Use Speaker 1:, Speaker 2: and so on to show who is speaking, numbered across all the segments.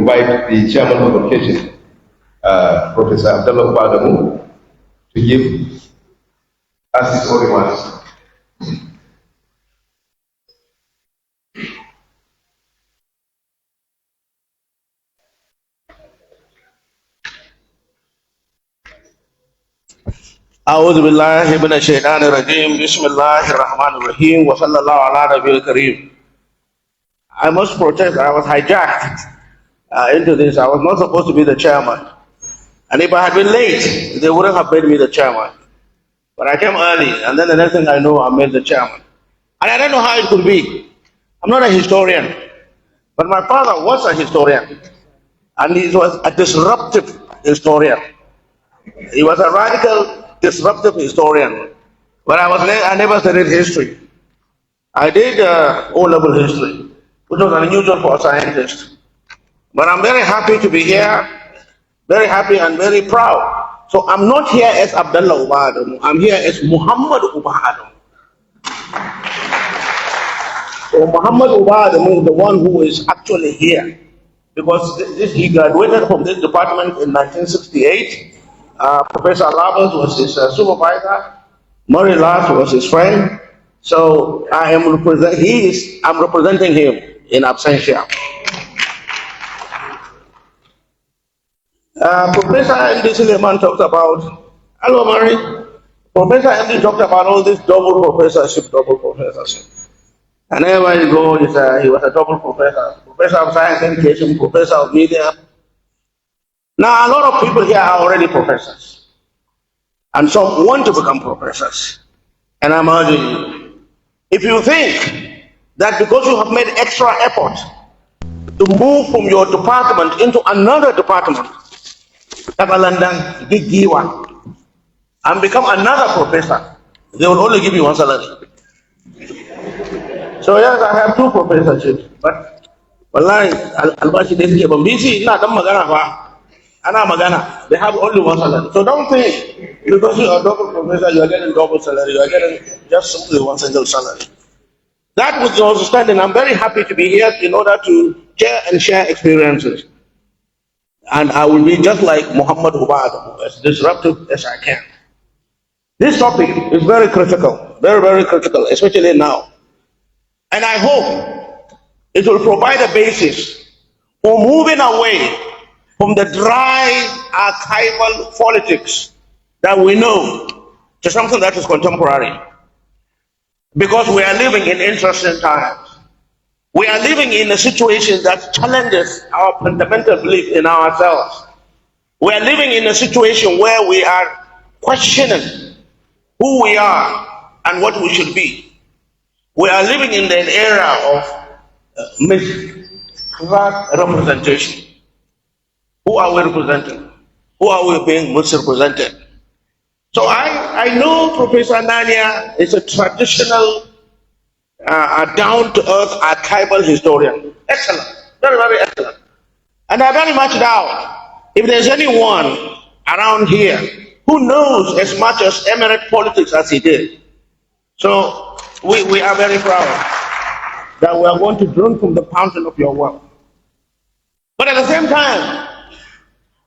Speaker 1: invite the chairman of the occasion, Professor Abdallah Adamu, to give us his own remarks.
Speaker 2: أعوذ بالله من الشيطان الرجيم بسم الله الرحمن الرحيم وصلى الله على نبي الكريم. I must protest. I was hijacked into this. I was not supposed to be the chairman. And if I had been late, they wouldn't have made me the chairman. But I came early, and then the next thing I know, I made the chairman. And I don't know how it could be. I'm not a historian. But my father was a historian. And he was a disruptive historian. He was a radical, disruptive historian. But I never studied history. I did O-level history, which was unusual for a scientist. But I'm very happy to be here, very happy and very proud. So I'm not here as Abdallah Adamu, I'm here as Muhammad Adamu. So Muhammad Adamu is the one who is actually here, because he graduated from this department in 1968. Professor Labas was his supervisor. Murray Last was his friend. So I'm representing him in absentia. Professor M.D. Suleiman talked about, hello Murray. Professor M.D. talked about all this double professorship. And everywhere you go, he was a double professor. Professor of Science Education, Professor of Media. Now, a lot of people here are already professors, and some want to become professors. And I'm urging you, if you think that because you have made extra effort to move from your department into another department, and become another professor, they will only give you one salary. So yes, I have two professorships, but wallahi, albashi dai suke ban bisi ina dan magana fa. They have only one salary. So don't think because you are a double professor, you are getting double salary. You are getting just simply one single salary. That was the understanding. I'm very happy to be here in order to share experiences. And I will be just like Muhammad Adamu, as disruptive as I can. This topic is very critical, very, very critical, especially now. And I hope it will provide a basis for moving away from the dry, archival politics that we know to something that is contemporary. Because we are living in interesting times. We are living in a situation that challenges our fundamental belief in ourselves. We are living in a situation where we are questioning who we are and what we should be. We are living in an era of misrepresentation. Who are we representing? Who are we being misrepresented? So I know Professor Nania is a traditional, down-to-earth archival historian. Excellent, very, very excellent. And I very much doubt if there's anyone around here who knows as much as Emirs politics as he did. So we are very proud that we are going to drink from the fountain of your wealth. But at the same time,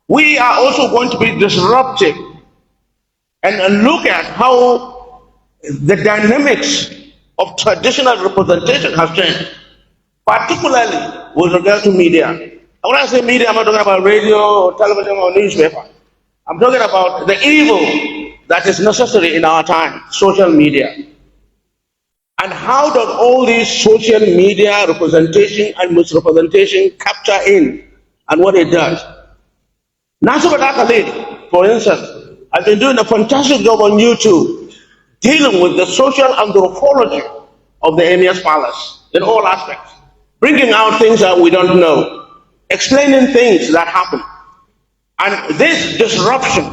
Speaker 2: we are also going to be disruptive and look at how the dynamics of traditional representation has changed, particularly with regard to media. And when I say media, I'm not talking about radio, or television, or newspaper. I'm talking about the evil that is necessary in our time, social media. And how does all these social media representation and misrepresentation capture in and what it does? Nasser Khalid, for instance, has been doing a fantastic job on YouTube dealing with the social anthropology of the Emirs Palace in all aspects, bringing out things that we don't know, explaining things that happen. And this disruption,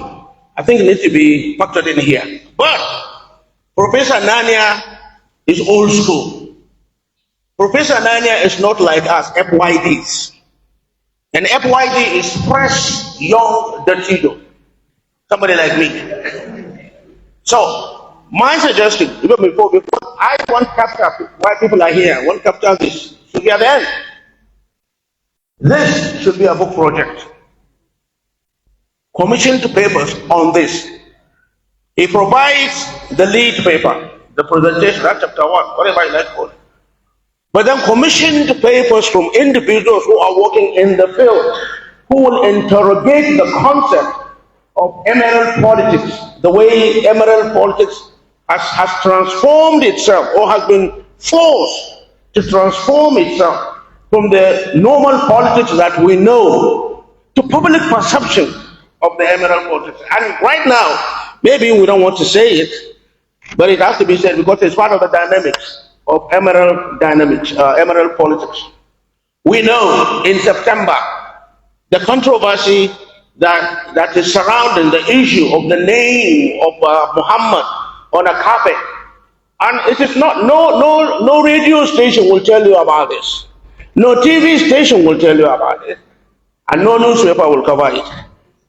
Speaker 2: I think, needs to be factored in here. But Professor Nania is old school. Professor Nania is not like us, FYDs. And FYD is fresh, young, dirty, somebody like me. So, my suggestion, even before I want to capture why people are here, I want to capture this, should be at the end. This should be a book project. Commissioned papers on this. He provides the lead paper, the presentation, that's chapter 1, whatever you like to call it. But then commissioned papers from individuals who are working in the field, who will interrogate the concept of emerald politics, the way emerald politics has transformed itself or has been forced to transform itself from the normal politics that we know to public perception of the emerald politics. And right now, maybe we don't want to say it, but it has to be said because it's part of the dynamics of emerald politics. We know in September, the controversy that is surrounding the issue of the name of Muhammad on a carpet. And it is not, no radio station will tell you about this. No TV station will tell you about it. And no newspaper will cover it.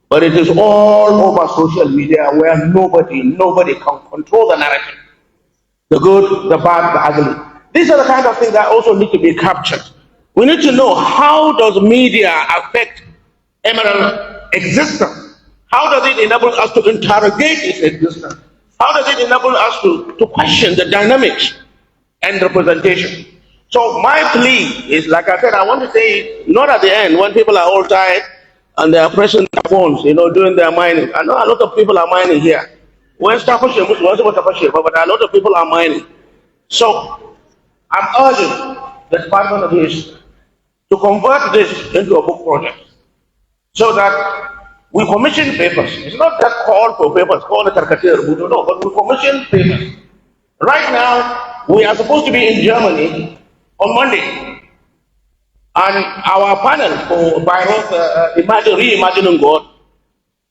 Speaker 2: But it is all over social media where nobody can control the narrative. The good, the bad, the ugly. These are the kind of things that also need to be captured. We need to know, how does media affect emerald existence? How does it enable us to interrogate its existence? How does it enable us to question the dynamics and representation? So my plea is, like I said, I want to say, not at the end when people are all tired and they are pressing their phones, doing their mining. I know a lot of people are mining here. But a lot of people are mining. So I'm urging the Department of History to convert this into a book project so that we commission papers. It's not just call for papers, call it Tarkatir, no, but we commission papers. Right now, we are supposed to be in Germany on Monday. And our panel for Reimagining God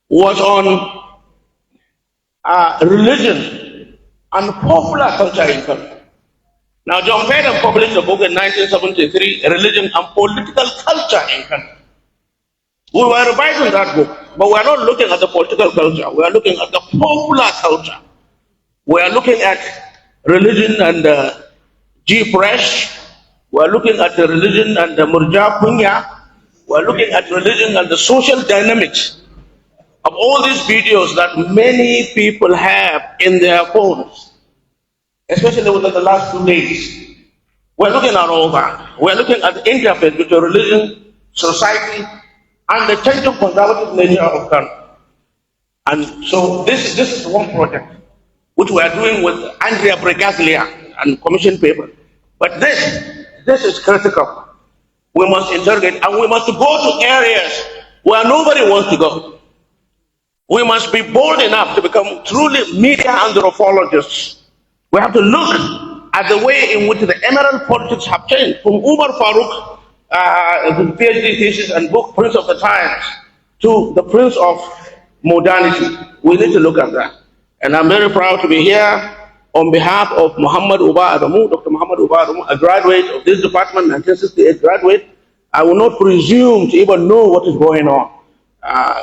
Speaker 2: was on religion and popular culture in country. Now, John Payton published a book in 1973, Religion and Political Culture in Country. We were revising that book, but we are not looking at the political culture. We are looking at the popular culture. We are looking at religion and G-Fresh. We are looking at the religion and the Murja Punya. We are looking at religion and the social dynamics of all these videos that many people have in their phones, especially within the last 2 days. We're looking at all that. We're looking at the interface between religion, society, and the changing conservative nature of country. And so this is one project which we are doing with Andrea Bregaglia and commission paper. But this is critical. We must interrogate, and we must go to areas where nobody wants to go. We must be bold enough to become truly media anthropologists. We have to look at the way in which the emerald politics have changed, from Umar Farouk, the PhD thesis and book Prince of the Times, to the Prince of Modernity. We need to look at that. And I'm very proud to be here on behalf of Muhammad Uba Adamu, Dr. Muhammad Uba Adamu, a graduate of this department, 1968 graduate. I will not presume to even know what is going on.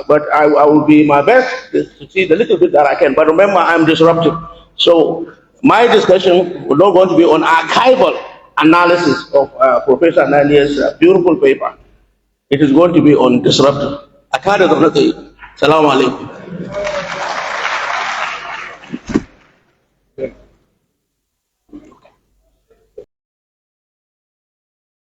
Speaker 2: But I will be my best to see the little bit that I can. But remember, I'm disruptive. So my discussion will not going to be on archival analysis of Professor Nania's beautiful paper. It is going to be on disruptive. I can't do nothing. Salaam alaikum.